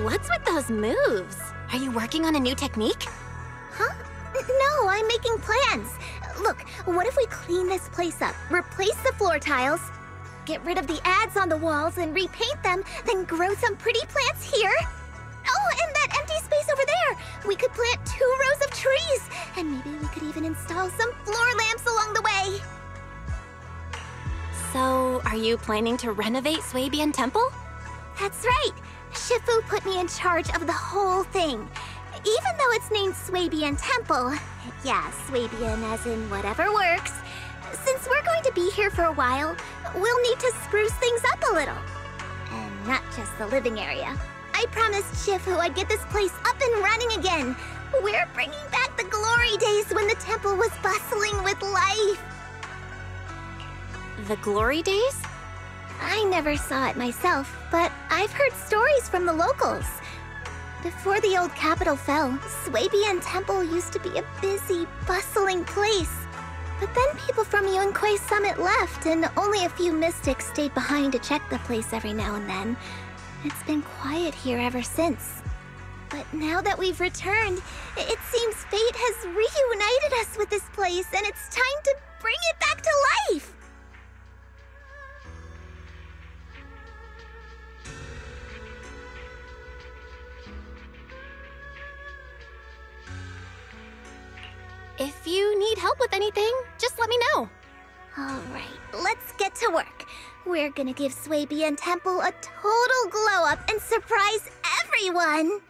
What's with those moves? Are you working on a new technique? Huh? No, I'm making plans. Look, what if we clean this place up, replace the floor tiles, get rid of the ads on the walls and repaint them, then grow some pretty plants here? Oh, and that empty space over there! We could plant 2 rows of trees, and maybe we could even install some floor lamps along the way. So, are you planning to renovate Swabian Temple? That's right. Shifu put me in charge of the whole thing. Even though it's named Swabian Temple, yeah, Swabian as in whatever works, since we're going to be here for a while, we'll need to spruce things up a little. And not just the living area. I promised Shifu I'd get this place up and running again. We're bringing back the glory days when the temple was bustling with life. The glory days? I never saw it myself, but I've heard stories from the locals. Before the old capital fell, Swabian Temple used to be a busy, bustling place. But then people from Yunque's summit left, and only a few mystics stayed behind to check the place every now and then. It's been quiet here ever since. But now that we've returned, it seems fate has reunited us with this place, and it's time to bring it back to life! If you need help with anything, just let me know. Alright, let's get to work. We're gonna give Swabian Temple a total glow-up and surprise everyone!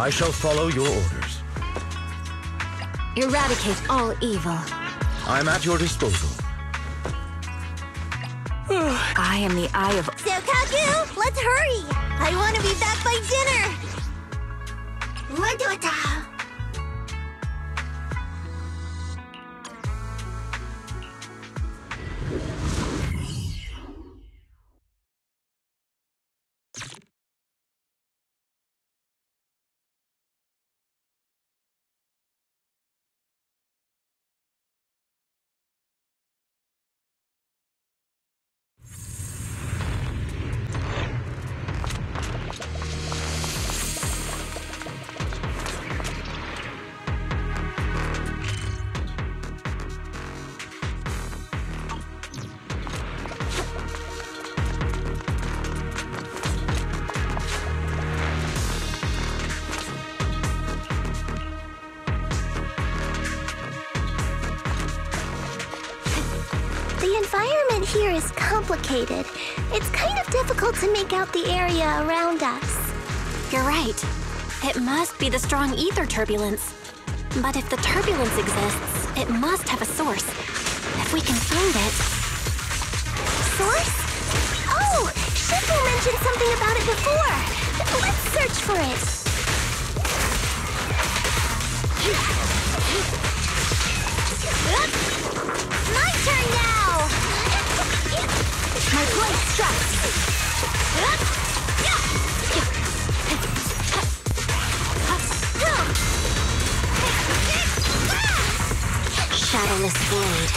I shall follow your orders. Eradicate all evil. I'm at your disposal. I am the Eye of... Sokaku, let's hurry! I want to be back by dinner! The environment here is complicated. It's kind of difficult to make out the area around us. You're right. It must be the strong ether turbulence. But if the turbulence exists, it must have a source. If we can find it... Source? Oh! Shifu mentioned something about it before! Let's search for it! My turn now! My blade strikes! Shadowless blade.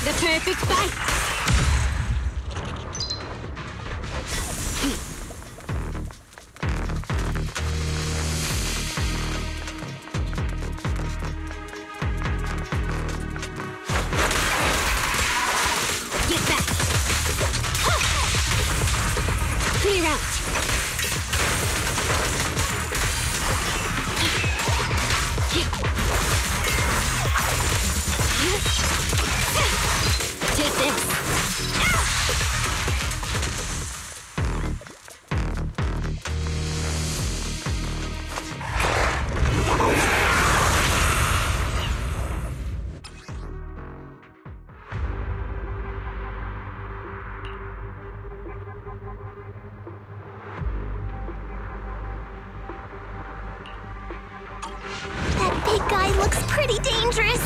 The perfect bite! Clear out! Take this! That big guy looks pretty dangerous.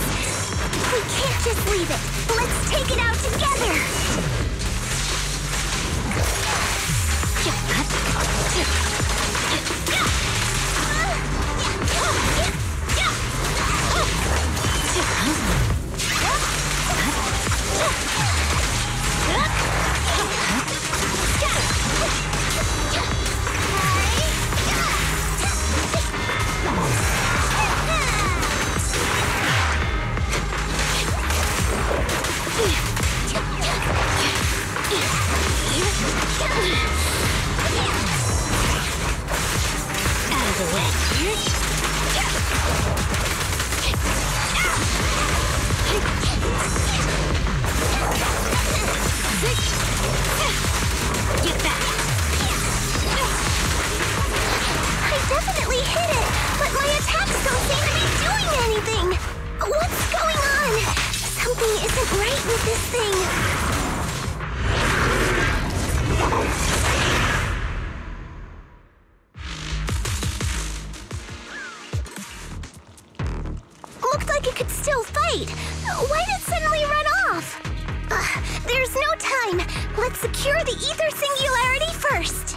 We can't just leave it. Let's take it out together. Looked like it could still fight. Why did it suddenly run off? There's no time. Let's secure the ether singularity first.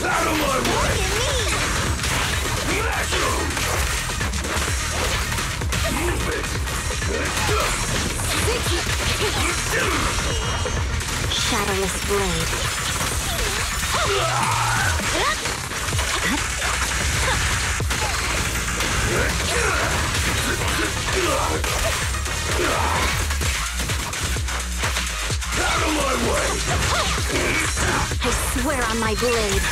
Out of my way! Move it! Shadowless blade. Out of my way! I swear on my blade.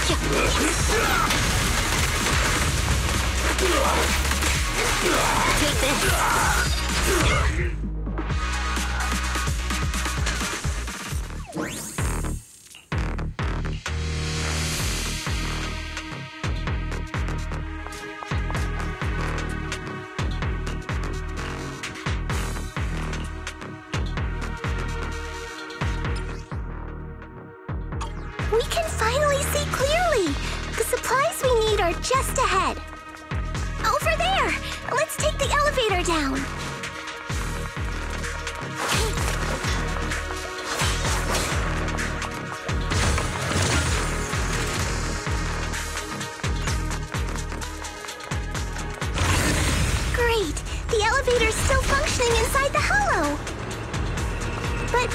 Take this. We can finally see clearly! The supplies we need are just ahead. Over there! Let's take the elevator down. Great! The elevator's still functioning inside the hollow. But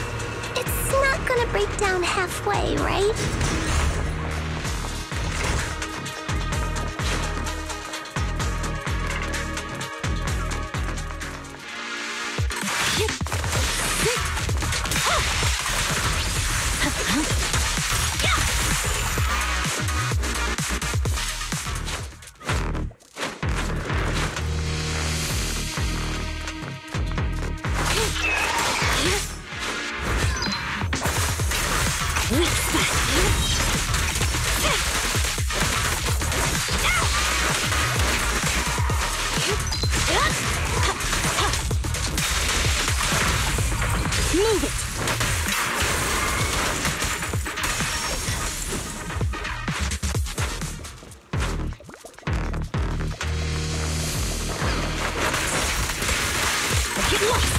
it's not gonna break down halfway, right? Move it! Get lost!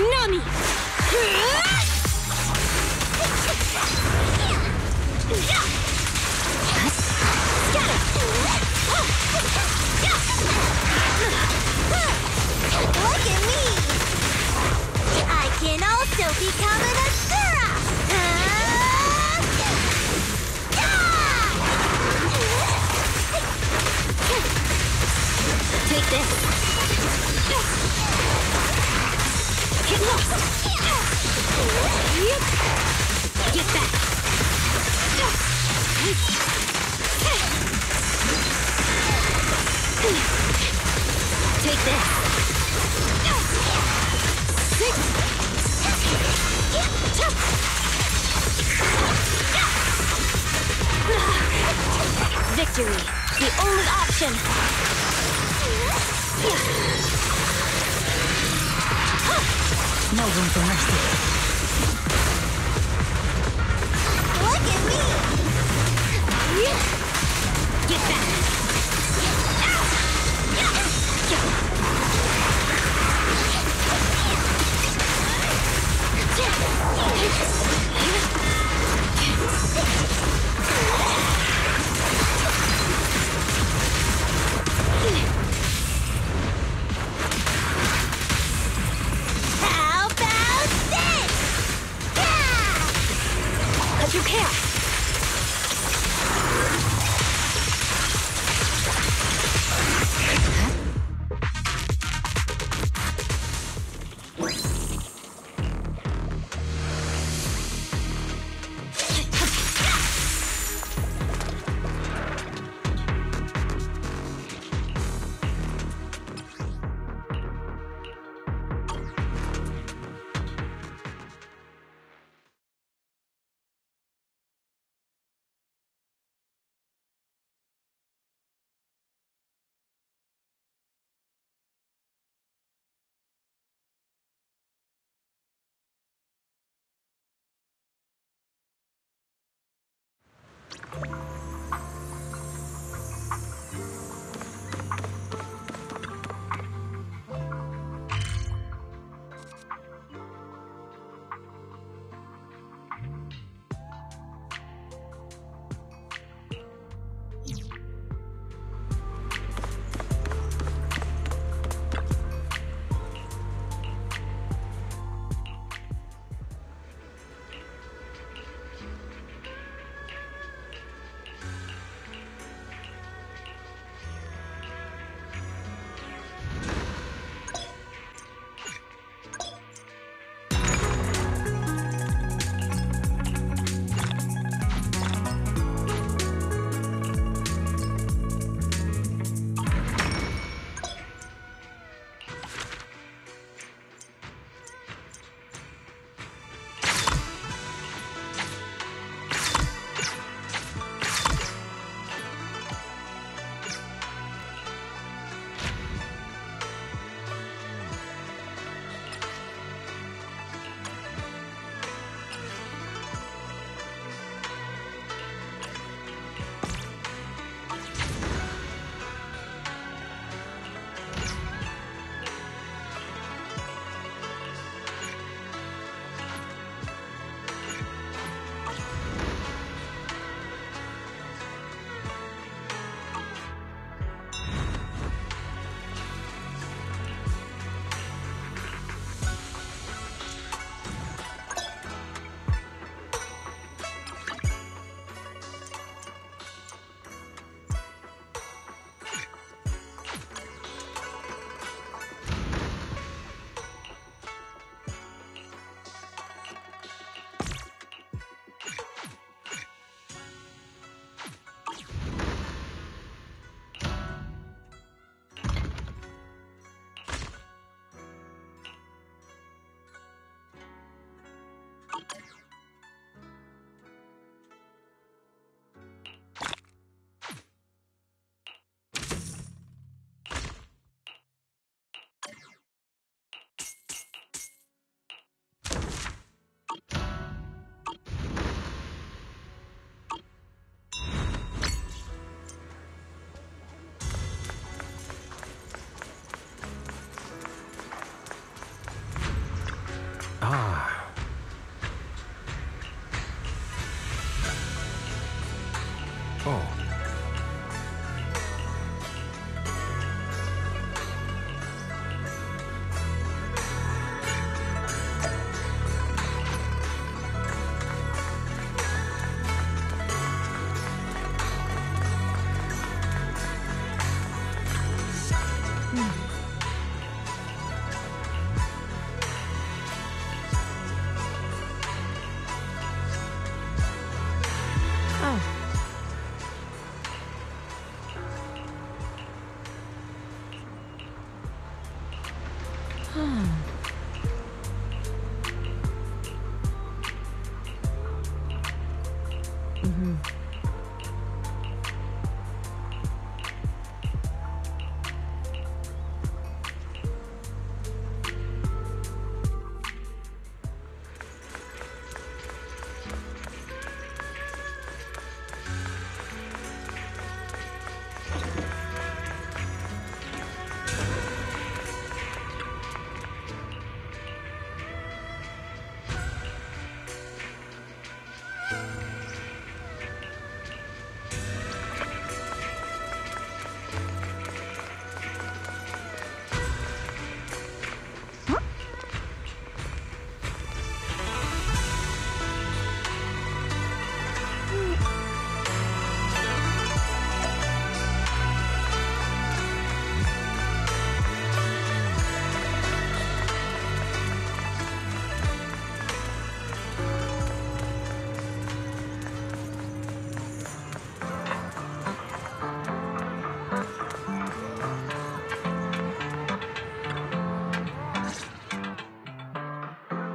Nami! Look at me! I can also become an Asura! Take this. Get lost. Get back. Take this. Victory, the only option. No room for mercy. Look at me! Get back. How about this? Yeah! Cause you care.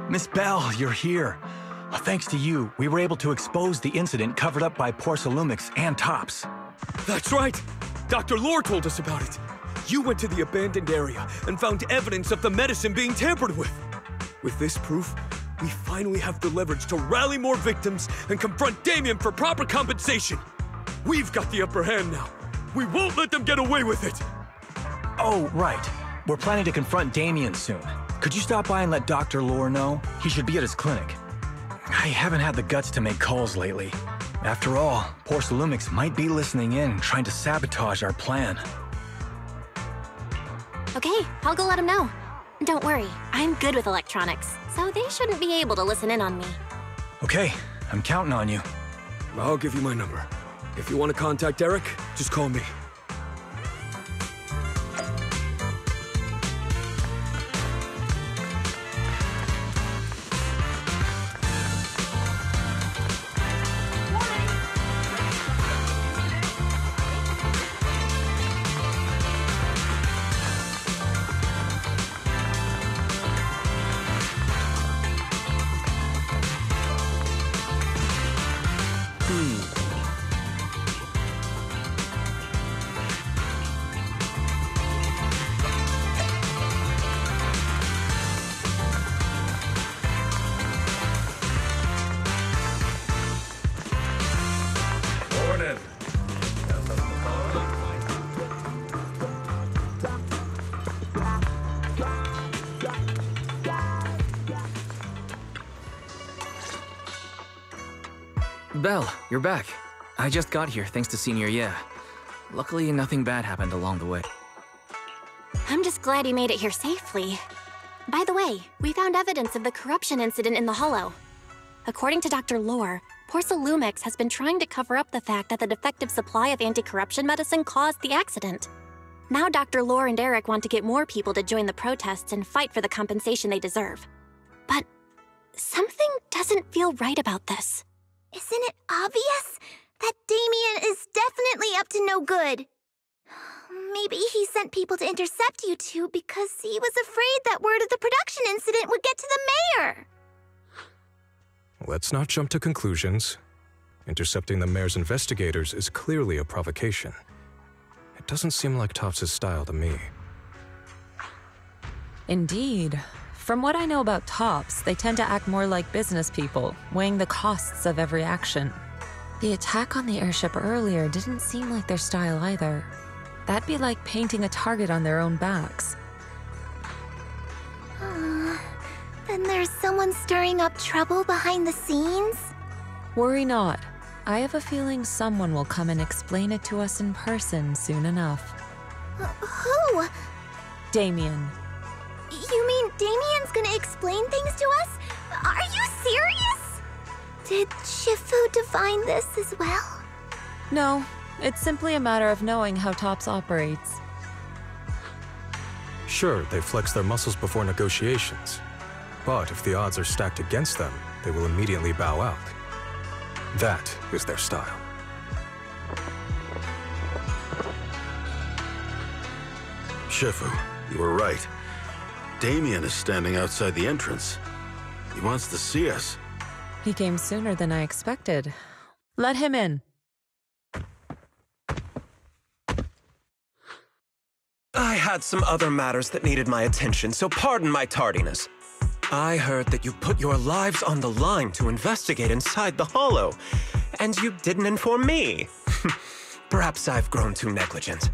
Miss Bell, you're here. Thanks to you, we were able to expose the incident covered up by Porcelumix and Tops. That's right! Dr. Lore told us about it. You went to the abandoned area and found evidence of the medicine being tampered with. With this proof, we finally have the leverage to rally more victims and confront Damien for proper compensation. We've got the upper hand now. We won't let them get away with it. Oh, right. We're planning to confront Damien soon. Could you stop by and let Dr. Lore know? He should be at his clinic. I haven't had the guts to make calls lately. After all, Porcelumix might be listening in, trying to sabotage our plan. Okay, I'll go let him know. Don't worry, I'm good with electronics, so they shouldn't be able to listen in on me. Okay, I'm counting on you. I'll give you my number. If you want to contact Eric, just call me. Belle, you're back. I just got here thanks to Senior Ye. Luckily, nothing bad happened along the way. I'm just glad he made it here safely. By the way, we found evidence of the corruption incident in the Hollow. According to Dr. Lore, Porcelumix has been trying to cover up the fact that the defective supply of anti-corruption medicine caused the accident. Now Dr. Lore and Eric want to get more people to join the protests and fight for the compensation they deserve. But something doesn't feel right about this. Isn't it obvious that Damien is definitely up to no good? Maybe he sent people to intercept you two because he was afraid that word of the production incident would get to the mayor. Let's not jump to conclusions. Intercepting the mayor's investigators is clearly a provocation. It doesn't seem like Tops' style to me. Indeed. From what I know about Tops, they tend to act more like business people, weighing the costs of every action. The attack on the airship earlier didn't seem like their style either. That'd be like painting a target on their own backs. Then there's someone stirring up trouble behind the scenes? Worry not. I have a feeling someone will come and explain it to us in person soon enough. Who? Damien. You mean Damien's gonna explain things to us? Are you serious? Did Shifu divine this as well? No, it's simply a matter of knowing how Tops operates. Sure, they flex their muscles before negotiations. But if the odds are stacked against them, they will immediately bow out. That is their style. Shifu, you were right. Damien is standing outside the entrance. He wants to see us. He came sooner than I expected. Let him in. I had some other matters that needed my attention, so pardon my tardiness. I heard that you put your lives on the line to investigate inside the Hollow, and you didn't inform me. Perhaps I've grown too negligent.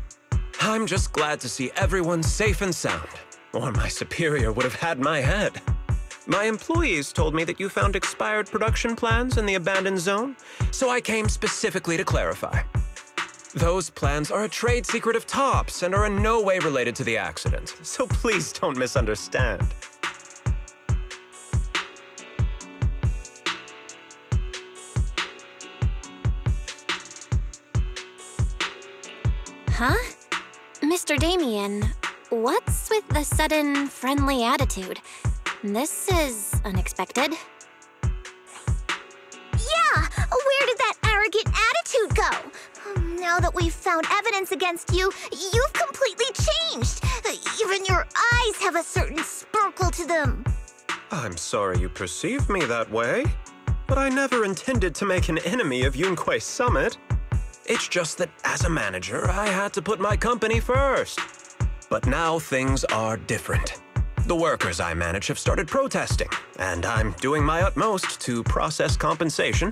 I'm just glad to see everyone safe and sound, or my superior would have had my head. My employees told me that you found expired production plans in the abandoned zone, so I came specifically to clarify. Those plans are a trade secret of TOPS and are in no way related to the accident, so please don't misunderstand. Huh? Mr. Damien, what's with the sudden friendly attitude? This is unexpected. Yeah! Where did that arrogant attitude go? Now that we've found evidence against you, you've completely changed. Even your eyes have a certain sparkle to them. I'm sorry you perceive me that way, but I never intended to make an enemy of Yunquei Summit. It's just that as a manager, I had to put my company first. But now things are different. The workers I manage have started protesting, and I'm doing my utmost to process compensation.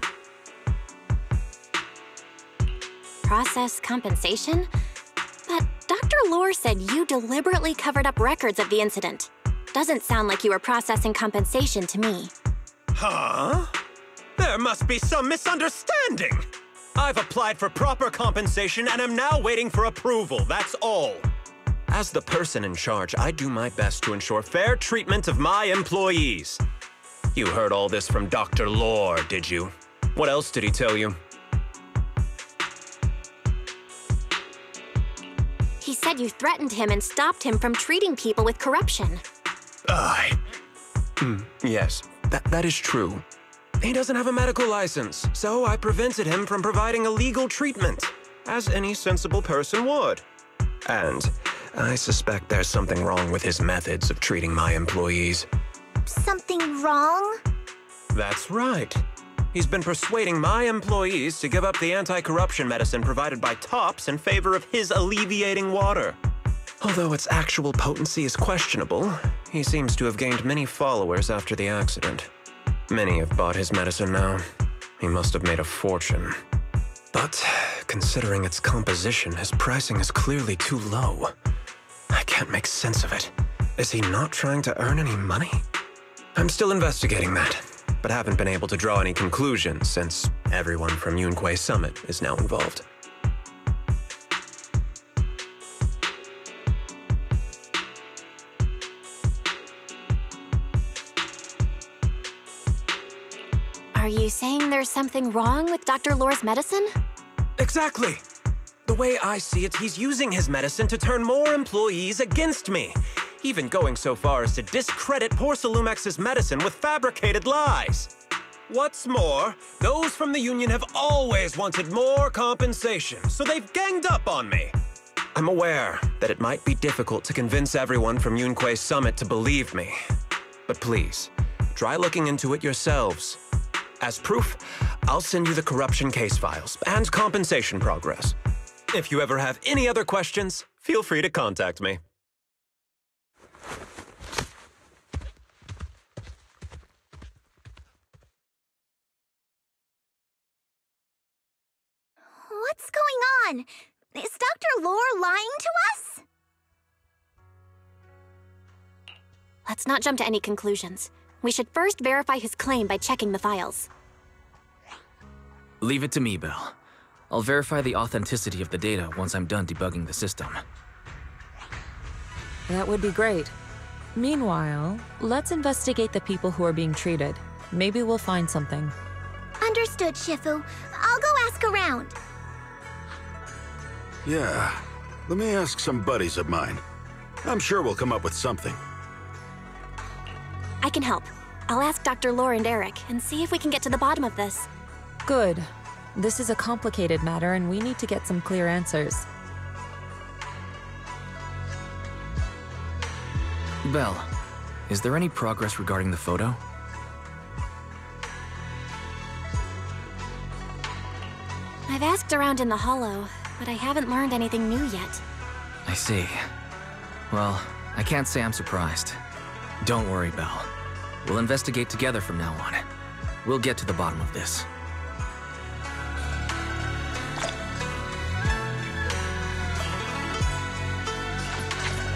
Process compensation? But Dr. Lore said you deliberately covered up records of the incident. Doesn't sound like you were processing compensation to me. Huh? There must be some misunderstanding. I've applied for proper compensation and am now waiting for approval, that's all. As the person in charge, I do my best to ensure fair treatment of my employees. You heard all this from Dr. Lore, did you? What else did he tell you? He said you threatened him and stopped him from treating people with corruption. Yes, that is true. He doesn't have a medical license, so I prevented him from providing a legal treatment, as any sensible person would. And I suspect there's something wrong with his methods of treating my employees. Something wrong? That's right. He's been persuading my employees to give up the anti-corruption medicine provided by TOPS in favor of his alleviating water. Although its actual potency is questionable, he seems to have gained many followers after the accident. Many have bought his medicine now. He must have made a fortune. But considering its composition, his pricing is clearly too low. I can't make sense of it. Is he not trying to earn any money? I'm still investigating that, but haven't been able to draw any conclusions since everyone from Yunquei Summit is now involved. Are you saying there's something wrong with Dr. Lore's medicine? Exactly! The way I see it, he's using his medicine to turn more employees against me, even going so far as to discredit Porcelumex's medicine with fabricated lies. What's more, those from the union have always wanted more compensation, so they've ganged up on me. I'm aware that it might be difficult to convince everyone from Yunquei Summit to believe me, but please, try looking into it yourselves. As proof, I'll send you the corruption case files and compensation progress. If you ever have any other questions, feel free to contact me. What's going on? Is Dr. Lore lying to us? Let's not jump to any conclusions. We should first verify his claim by checking the files. Leave it to me, Belle. I'll verify the authenticity of the data once I'm done debugging the system. That would be great. Meanwhile, let's investigate the people who are being treated. Maybe we'll find something. Understood, Shifu. I'll go ask around. Yeah, let me ask some buddies of mine. I'm sure we'll come up with something. I can help. I'll ask Dr. Lore and Eric and see if we can get to the bottom of this. Good. This is a complicated matter and we need to get some clear answers. Belle, is there any progress regarding the photo? I've asked around in the Hollow, but I haven't learned anything new yet. I see. Well, I can't say I'm surprised. Don't worry, Belle. We'll investigate together from now on. We'll get to the bottom of this.